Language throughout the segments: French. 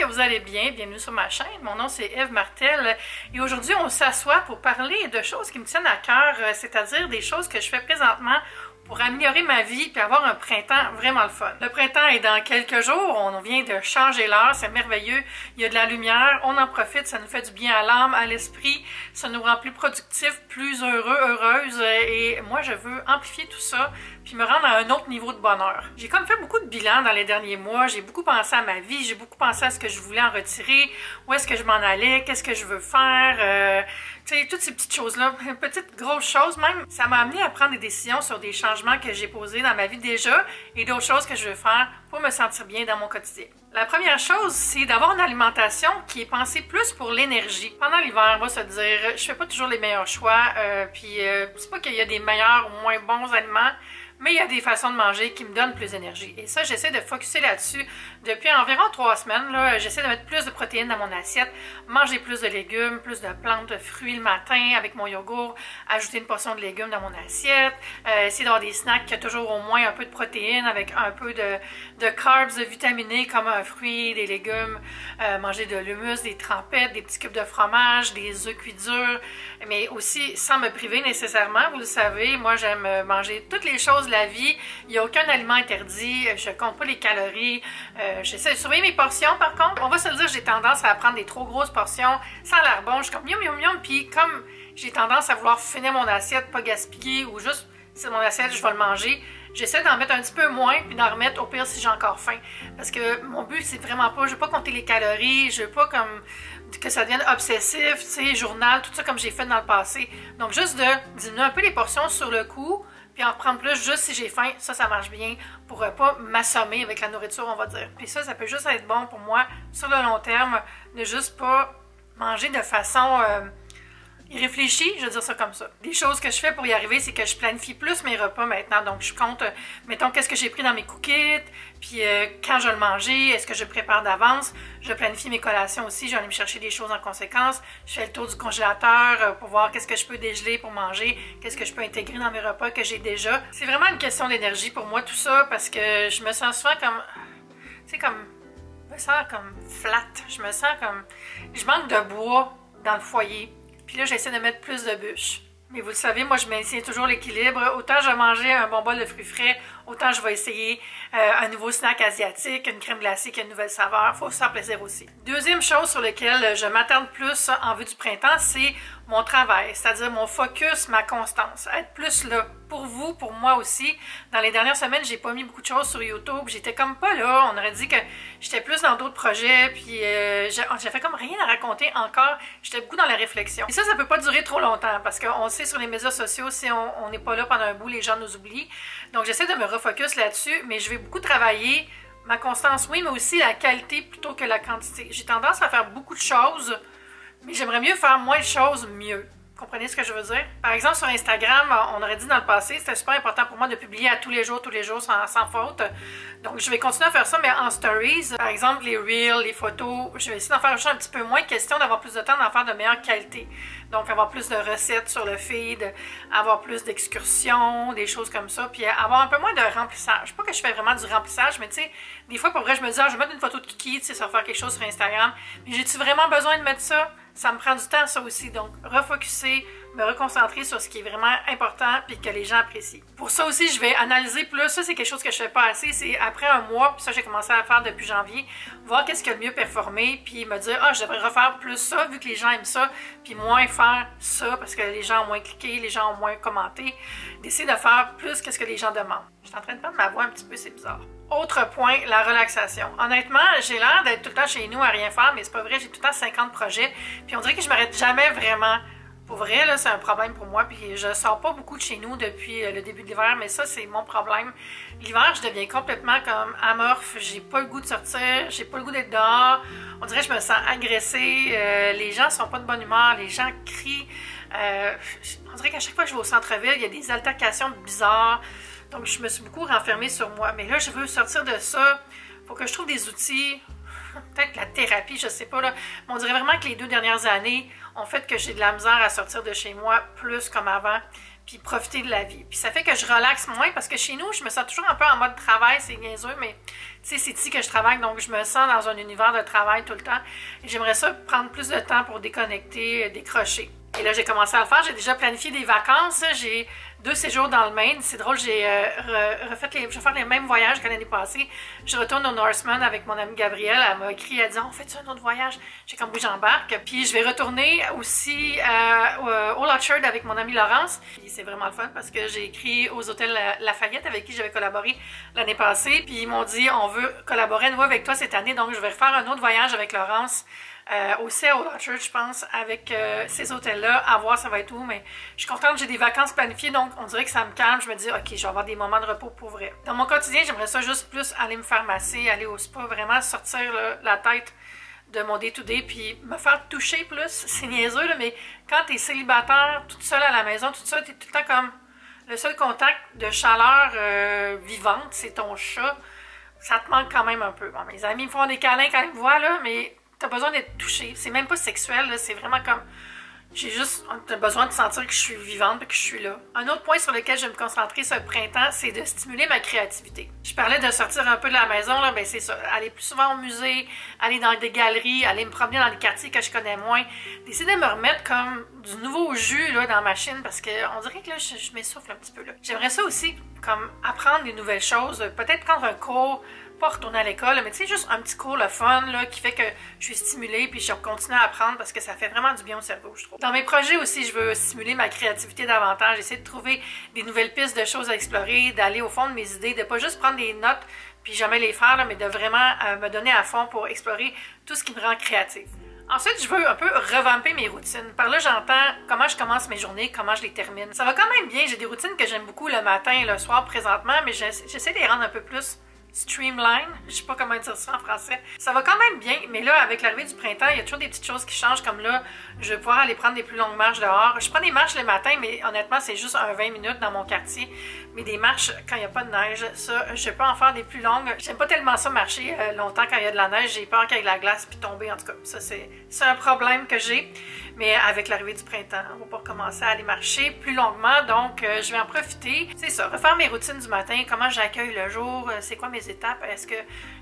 vous allez bien. Bienvenue sur ma chaîne. Mon nom c'est Eve Martel et aujourd'hui on s'assoit pour parler de choses qui me tiennent à cœur, c'est-à-dire des choses que je fais présentement pour améliorer ma vie et avoir un printemps vraiment le fun. Le printemps est dans quelques jours, on vient de changer l'heure, c'est merveilleux, il y a de la lumière, on en profite, ça nous fait du bien à l'âme, à l'esprit, ça nous rend plus productifs, plus heureux, heureuses et moi je veux amplifier tout ça puis me rendre à un autre niveau de bonheur. J'ai comme fait beaucoup de bilans dans les derniers mois, j'ai beaucoup pensé à ma vie, j'ai beaucoup pensé à ce que je voulais en retirer, où est-ce que je m'en allais, qu'est-ce que je veux faire, tu sais, toutes ces petites choses-là, petites, grosses choses même, ça m'a amené à prendre des décisions sur des changements que j'ai posés dans ma vie déjà et d'autres choses que je veux faire pour me sentir bien dans mon quotidien. La première chose, c'est d'avoir une alimentation qui est pensée plus pour l'énergie. Pendant l'hiver, on va se dire, je fais pas toujours les meilleurs choix, c'est pas qu'il y a des meilleurs ou moins bons aliments, mais il y a des façons de manger qui me donnent plus d'énergie. Et ça, j'essaie de focusser là-dessus. Depuis environ 3 semaines, j'essaie de mettre plus de protéines dans mon assiette, manger plus de légumes, plus de plantes, de fruits le matin avec mon yogourt, ajouter une portion de légumes dans mon assiette, essayer d'avoir des snacks qui ont toujours au moins un peu de protéines avec un peu de carbs vitaminés comme un fruit, des légumes, manger de l'hummus, des trempettes, des petits cubes de fromage, des œufs cuits durs, mais aussi sans me priver nécessairement. Vous le savez, moi j'aime manger toutes les choses de la vie, il n'y a aucun aliment interdit, je compte pas les calories, j'essaie de surveiller mes portions. Par contre, on va se le dire, j'ai tendance à prendre des trop grosses portions, ça a l'air bon, je suis comme miam miam miam, puis comme j'ai tendance à vouloir finir mon assiette, pas gaspiller, ou juste, c'est mon assiette, je vais le manger, j'essaie d'en mettre un petit peu moins, puis d'en remettre au pire si j'ai encore faim. Parce que mon but, c'est vraiment pas, je veux pas compter les calories, je veux pas comme que ça devienne obsessif, tu sais, journal, tout ça comme j'ai fait dans le passé. Donc juste de diminuer un peu les portions sur le coup, puis en reprendre plus juste si j'ai faim, ça marche bien pour pas m'assommer avec la nourriture, on va dire. Puis ça peut juste être bon pour moi sur le long terme, de juste pas manger de façon irréfléchie, je veux dire ça comme ça. Des choses que je fais pour y arriver, c'est que je planifie plus mes repas maintenant. Donc je compte, mettons, qu'est-ce que j'ai pris dans mes cookies, puis quand je vais le manger, est-ce que je prépare d'avance. Je planifie mes collations aussi, je vais aller me chercher des choses en conséquence. Je fais le tour du congélateur pour voir qu'est-ce que je peux dégeler pour manger, qu'est-ce que je peux intégrer dans mes repas que j'ai déjà. C'est vraiment une question d'énergie pour moi tout ça, parce que je me sens souvent comme, tu sais, comme, je me sens comme flat. Je me sens comme, je manque de bois dans le foyer. Puis là, j'essaie de mettre plus de bûches. Mais vous le savez, moi, je maintiens toujours l'équilibre. Autant je vais manger un bon bol de fruits frais, autant je vais essayer un nouveau snack asiatique, une crème glacée qui a une nouvelle saveur. Il faut se faire plaisir aussi. Deuxième chose sur laquelle je m'attarde plus en vue du printemps, c'est mon travail, c'est-à-dire mon focus, ma constance. Être plus là pour vous, pour moi aussi. Dans les dernières semaines, j'ai pas mis beaucoup de choses sur YouTube. J'étais comme pas là. On aurait dit que j'étais plus dans d'autres projets. Puis j'avais comme rien à raconter encore. J'étais beaucoup dans la réflexion. Et ça peut pas durer trop longtemps parce qu'on sait sur les médias sociaux, si on n'est pas là pendant un bout, les gens nous oublient. Donc j'essaie de me refocus là-dessus, mais je vais beaucoup travailler ma constance, oui, mais aussi la qualité plutôt que la quantité. J'ai tendance à faire beaucoup de choses, mais j'aimerais mieux faire moins de choses mieux. Vous comprenez ce que je veux dire? Par exemple, sur Instagram, on aurait dit dans le passé, c'était super important pour moi de publier à tous les jours, sans faute. Donc, je vais continuer à faire ça, mais en stories. Par exemple, les reels, les photos, je vais essayer d'en faire juste un petit peu moins. Question d'avoir plus de temps, d'en faire de meilleure qualité. Donc, avoir plus de recettes sur le feed, avoir plus d'excursions, des choses comme ça, puis avoir un peu moins de remplissage. Pas que je fais vraiment du remplissage, mais tu sais, des fois, pour vrai, je me dis, je vais mettre une photo de Kiki, tu sais, ça va faire quelque chose sur Instagram. Mais j'ai-tu vraiment besoin de mettre ça? Ça me prend du temps, ça aussi. Donc, refocuser, me reconcentrer sur ce qui est vraiment important puis que les gens apprécient. Pour ça aussi, je vais analyser plus. Ça, c'est quelque chose que je fais pas assez. C'est après un mois, puis ça, j'ai commencé à faire depuis janvier, voir qu'est-ce qui a le mieux performé, puis me dire, je devrais refaire plus ça, vu que les gens aiment ça, puis moins faire ça, parce que les gens ont moins cliqué, les gens ont moins commenté. D'essayer de faire plus que ce que les gens demandent. Je suis en train de perdre ma voix un petit peu, c'est bizarre. Autre point, la relaxation. Honnêtement, j'ai l'air d'être tout le temps chez nous à rien faire, mais c'est pas vrai, j'ai tout le temps 50 projets, puis on dirait que je m'arrête jamais vraiment. Pour vrai, là, c'est un problème pour moi, puis je sors pas beaucoup de chez nous depuis le début de l'hiver, mais ça, c'est mon problème. L'hiver, je deviens complètement comme amorphe, j'ai pas le goût de sortir, j'ai pas le goût d'être dehors, on dirait que je me sens agressée, les gens sont pas de bonne humeur, les gens crient, on dirait qu'à chaque fois que je vais au centre-ville, il y a des altercations bizarres, donc je me suis beaucoup renfermée sur moi. Mais là, je veux sortir de ça, faut que je trouve des outils, peut-être la thérapie, je sais pas, là. Mais on dirait vraiment que les 2 dernières années ont fait que j'ai de la misère à sortir de chez moi plus comme avant. puis profiter de la vie. Puis ça fait que je relaxe moins parce que chez nous, je me sens toujours un peu en mode travail, c'est niaiseux, mais tu sais, c'est ici que je travaille, donc je me sens dans un univers de travail tout le temps. Et j'aimerais ça prendre plus de temps pour déconnecter, décrocher. Et là, j'ai commencé à le faire. J'ai déjà planifié des vacances. J'ai 2 séjours dans le Maine. C'est drôle, je vais faire les mêmes voyages que l'année passée. Je retourne au Norseman avec mon amie Gabrielle. Elle m'a écrit, elle dit « On fait-tu un autre voyage? » J'ai comme « Oui, j'embarque. » Puis je vais retourner aussi au Orchard avec mon amie Laurence. Puis c'est vraiment le fun parce que j'ai écrit aux hôtels Lafayette avec qui j'avais collaboré l'année passée. Puis ils m'ont dit « On veut collaborer à nouveau avec toi cette année. » Donc je vais refaire un autre voyage avec Laurence. Aussi à Orchard, je pense, avec ces hôtels-là, à voir ça va être où, mais je suis contente, j'ai des vacances planifiées, donc on dirait que ça me calme, je me dis, ok, je vais avoir des moments de repos pour vrai. Dans mon quotidien, j'aimerais ça juste plus aller me faire masser, aller au spa, vraiment sortir là, la tête de mon day-to-day, puis me faire toucher plus, c'est niaiseux, là, mais quand t'es célibataire, toute seule à la maison, tout ça, t'es tout le temps comme, le seul contact de chaleur vivante, c'est ton chat, ça te manque quand même un peu. Bon, mes amis me font des câlins quand ils me voient, là, mais t'as besoin d'être touché. C'est même pas sexuel, c'est vraiment comme... J'ai juste besoin de sentir que je suis vivante et que je suis là. Un autre point sur lequel je vais me concentrer ce printemps, c'est de stimuler ma créativité. Je parlais de sortir un peu de la maison, là, ben c'est ça. Aller plus souvent au musée, aller dans des galeries, aller me promener dans des quartiers que je connais moins. D'essayer de me remettre comme du nouveau jus là, dans ma machine parce qu'on dirait que là, je m'essouffle un petit peu. J'aimerais ça aussi, comme apprendre des nouvelles choses, peut-être prendre un cours, pas retourner à l'école, mais tu sais, juste un petit cours, le fun, là, qui fait que je suis stimulée puis je continue à apprendre parce que ça fait vraiment du bien au cerveau, je trouve. Dans mes projets aussi, je veux stimuler ma créativité davantage, essayer de trouver des nouvelles pistes de choses à explorer, d'aller au fond de mes idées, de pas juste prendre des notes puis jamais les faire, là, mais de vraiment me donner à fond pour explorer tout ce qui me rend créative. Ensuite, je veux un peu revamper mes routines. Par là, j'entends comment je commence mes journées, comment je les termine. Ça va quand même bien, j'ai des routines que j'aime beaucoup le matin et le soir présentement, mais j'essaie de les rendre un peu plus streamline, je sais pas comment dire ça en français. Ça va quand même bien, mais là, avec l'arrivée du printemps, il y a toujours des petites choses qui changent, comme là, je vais pouvoir aller prendre des plus longues marches dehors. Je prends des marches le matin, mais honnêtement, c'est juste un 20 minutes dans mon quartier. Mais des marches, quand il n'y a pas de neige, ça, je peux en faire des plus longues. J'aime pas tellement ça marcher longtemps quand il y a de la neige. J'ai peur qu'il y ait de la glace puis tomber, en tout cas. Ça, c'est un problème que j'ai. Mais avec l'arrivée du printemps, on va pas recommencer à aller marcher plus longuement, donc je vais en profiter. C'est ça, refaire mes routines du matin, comment j'accueille le jour, c'est quoi mes étapes, est-ce que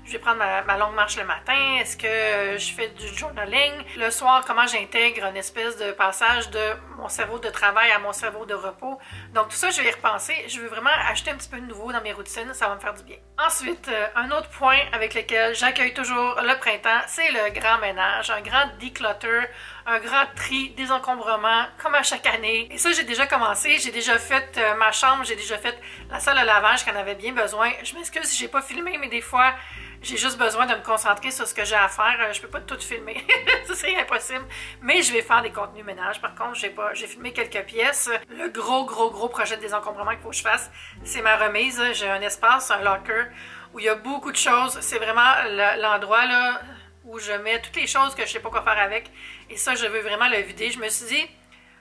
je vais prendre ma longue marche le matin, est-ce que je fais du journaling, le soir, comment j'intègre une espèce de passage de mon cerveau de travail à mon cerveau de repos. Donc tout ça, je vais y repenser. Je veux vraiment acheter un petit peu de nouveau dans mes routines, ça va me faire du bien. Ensuite, un autre point avec lequel j'accueille toujours le printemps, c'est le grand ménage, un grand declutter, un grand tri, désencombrement, comme à chaque année. Et ça, j'ai déjà commencé. J'ai déjà fait ma chambre, j'ai déjà fait la salle à lavage qui en avait bien besoin. Je m'excuse si j'ai pas filmé, mais des fois, j'ai juste besoin de me concentrer sur ce que j'ai à faire. Je peux pas tout filmer. Ça serait impossible. Mais je vais faire des contenus ménage. Par contre, j'ai filmé quelques pièces. Le gros projet de désencombrement qu'il faut que je fasse, c'est ma remise. J'ai un espace, un locker, où il y a beaucoup de choses. C'est vraiment l'endroit, là, où je mets toutes les choses que je sais pas quoi faire avec. Et ça, je veux vraiment le vider. Je me suis dit,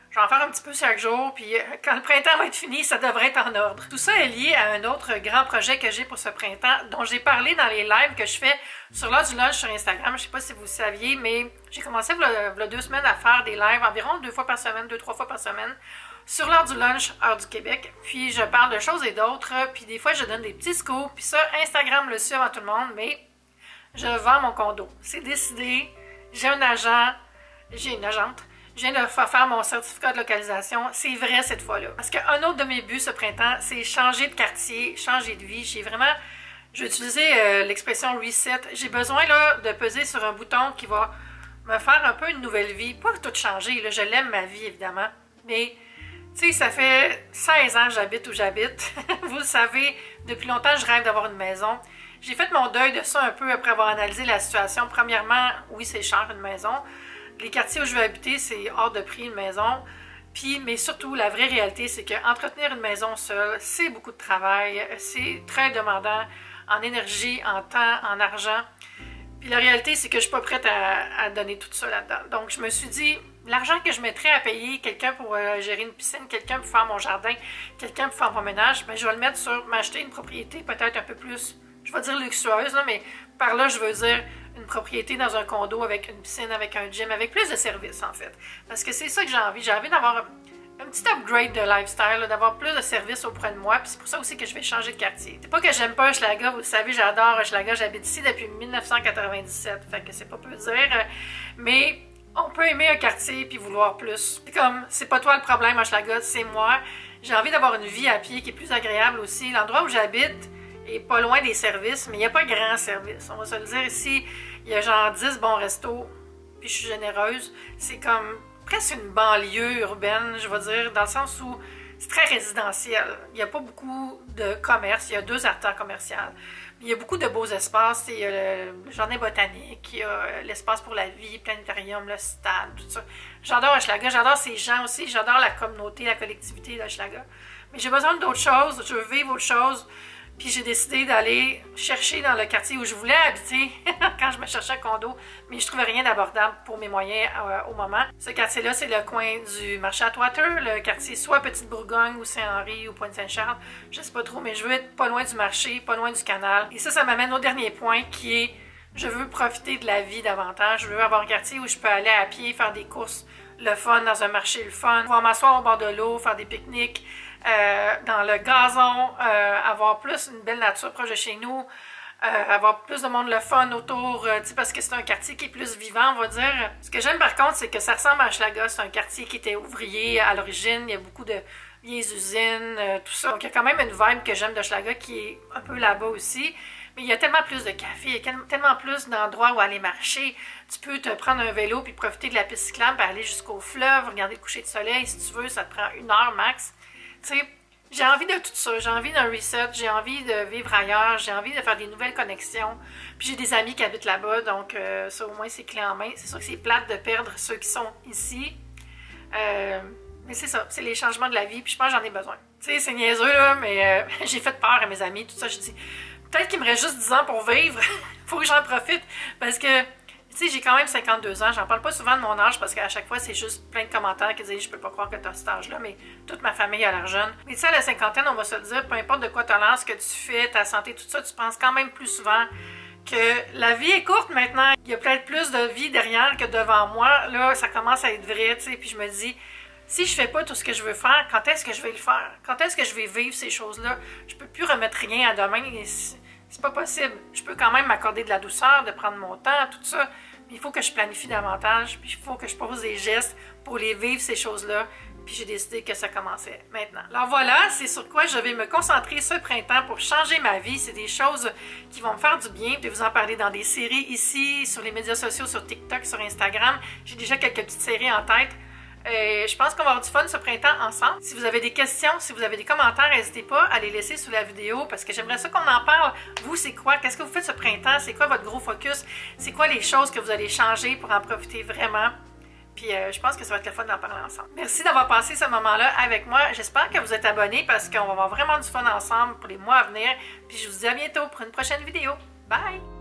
je vais en faire un petit peu chaque jour, puis quand le printemps va être fini, ça devrait être en ordre. Tout ça est lié à un autre grand projet que j'ai pour ce printemps, dont j'ai parlé dans les lives que je fais sur l'heure du lunch sur Instagram. Je sais pas si vous le saviez, mais j'ai commencé il y a 2 semaines à faire des lives environ 2 fois par semaine, 2-3 fois par semaine, sur l'heure du lunch, heure du Québec. Puis je parle de choses et d'autres, puis des fois je donne des petits scoops, puis ça, Instagram le suit avant tout le monde, mais je vends mon condo. C'est décidé, j'ai un agent, j'ai une agente. Je viens de faire mon certificat de localisation. C'est vrai cette fois-là. Parce qu'un autre de mes buts ce printemps, c'est changer de quartier, changer de vie. Je vais utiliser l'expression reset. J'ai besoin là, de peser sur un bouton qui va me faire un peu une nouvelle vie. Pas tout changer, là, je l'aime ma vie évidemment. Mais, tu sais, ça fait 16 ans que j'habite où j'habite. Vous le savez, depuis longtemps, je rêve d'avoir une maison. J'ai fait mon deuil de ça un peu après avoir analysé la situation. Premièrement, oui, c'est cher une maison. Les quartiers où je vais habiter, c'est hors de prix une maison. Puis, mais surtout, la vraie réalité, c'est qu'entretenir une maison seule, c'est beaucoup de travail. C'est très demandant en énergie, en temps, en argent. Puis la réalité, c'est que je ne suis pas prête à donner tout ça là-dedans. Donc, je me suis dit, l'argent que je mettrais à payer quelqu'un pour gérer une piscine, quelqu'un pour faire mon jardin, quelqu'un pour faire mon ménage, bien, je vais le mettre sur m'acheter une propriété peut-être un peu plus, je vais dire luxueuse, là, mais par là, je veux dire une propriété dans un condo avec une piscine, avec un gym, avec plus de services en fait. Parce que c'est ça que j'ai envie. J'ai envie d'avoir un petit upgrade de lifestyle, d'avoir plus de services auprès de moi, puis c'est pour ça aussi que je vais changer de quartier. C'est pas que j'aime pas Hochelaga, vous le savez, j'adore Hochelaga, j'habite ici depuis 1997, fait que c'est pas peu dire, mais on peut aimer un quartier puis vouloir plus. C'est comme, c'est pas toi le problème Hochelaga, c'est moi. J'ai envie d'avoir une vie à pied qui est plus agréable aussi. L'endroit où j'habite est pas loin des services, mais il n'y a pas grand service. On va se le dire ici, il y a genre 10 bons restos, puis je suis généreuse. C'est comme presque une banlieue urbaine, je vais dire, dans le sens où c'est très résidentiel. Il n'y a pas beaucoup de commerce, il y a 2 artères commerciales. Il y a beaucoup de beaux espaces, il y a le jardin botanique, il y a l'espace pour la vie, planétarium, le stade, tout ça. J'adore Hochelaga, j'adore ces gens aussi, j'adore la communauté, la collectivité d'Hochelaga. Mais j'ai besoin d'autres choses, je veux vivre autre chose. Puis j'ai décidé d'aller chercher dans le quartier où je voulais habiter quand je me cherchais un condo, mais je trouvais rien d'abordable pour mes moyens au moment. Ce quartier-là, c'est le coin du marché Atwater, le quartier soit Petite-Bourgogne ou Saint-Henri ou Pointe-Saint-Charles, je sais pas trop, mais je veux être pas loin du marché, pas loin du canal. Et ça m'amène au dernier point qui est, je veux profiter de la vie davantage, je veux avoir un quartier où je peux aller à pied, faire des courses, le fun dans un marché, le fun, pouvoir m'asseoir au bord de l'eau, faire des pique-niques, dans le gazon, avoir plus une belle nature proche de chez nous, avoir plus de monde le fun autour, parce que c'est un quartier qui est plus vivant, on va dire. Ce que j'aime par contre, c'est que ça ressemble à Hochelaga, c'est un quartier qui était ouvrier à l'origine, il y a beaucoup de vieilles usines, tout ça. Donc il y a quand même une vibe que j'aime d'Hochelaga qui est un peu là-bas aussi. Mais il y a tellement plus de cafés, il y a tellement plus d'endroits où aller marcher. Tu peux te prendre un vélo puis profiter de la piste cyclable, aller jusqu'au fleuve, regarder le coucher de soleil. Si tu veux, ça te prend 1 heure max. Tu sais, j'ai envie de tout ça. J'ai envie d'un reset, j'ai envie de vivre ailleurs, j'ai envie de faire des nouvelles connexions. Puis j'ai des amis qui habitent là-bas, donc ça au moins c'est clé en main. C'est sûr que c'est plate de perdre ceux qui sont ici. Mais c'est ça, c'est les changements de la vie, puis je pense que j'en ai besoin. Tu sais, c'est niaiseux, là, mais j'ai fait peur à mes amis, tout ça. Je dis, peut-être qu'il me reste juste 10 ans pour vivre. Faut que j'en profite. Parce que, tu sais, j'ai quand même 52 ans. J'en parle pas souvent de mon âge parce qu'à chaque fois, c'est juste plein de commentaires qui disent « Je peux pas croire que tu as cet âge-là », mais toute ma famille a l'air jeune. Mais tu sais, à la cinquantaine, on va se le dire, peu importe de quoi tu as l'air, ce que tu fais, ta santé, tout ça, tu penses quand même plus souvent que la vie est courte maintenant. Il y a peut-être plus de vie derrière que devant moi. Là, ça commence à être vrai, tu sais, puis je me dis... Si je fais pas tout ce que je veux faire, quand est-ce que je vais le faire? Quand est-ce que je vais vivre ces choses-là? Je peux plus remettre rien à demain. C'est pas possible. Je peux quand même m'accorder de la douceur, de prendre mon temps, tout ça. Mais il faut que je planifie davantage. Puis il faut que je pose des gestes pour les vivre, ces choses-là. Puis j'ai décidé que ça commençait maintenant. Alors voilà, c'est sur quoi je vais me concentrer ce printemps pour changer ma vie. C'est des choses qui vont me faire du bien. Je vais vous en parler dans des séries ici, sur les médias sociaux, sur TikTok, sur Instagram. J'ai déjà quelques petites séries en tête. Je pense qu'on va avoir du fun ce printemps ensemble. Si vous avez des questions, si vous avez des commentaires, n'hésitez pas à les laisser sous la vidéo parce que j'aimerais ça qu'on en parle. Vous, c'est quoi? Qu'est-ce que vous faites ce printemps? C'est quoi votre gros focus? C'est quoi les choses que vous allez changer pour en profiter vraiment? Puis je pense que ça va être le fun d'en parler ensemble. Merci d'avoir passé ce moment-là avec moi. J'espère que vous êtes abonnés parce qu'on va avoir vraiment du fun ensemble pour les mois à venir. Puis je vous dis à bientôt pour une prochaine vidéo. Bye!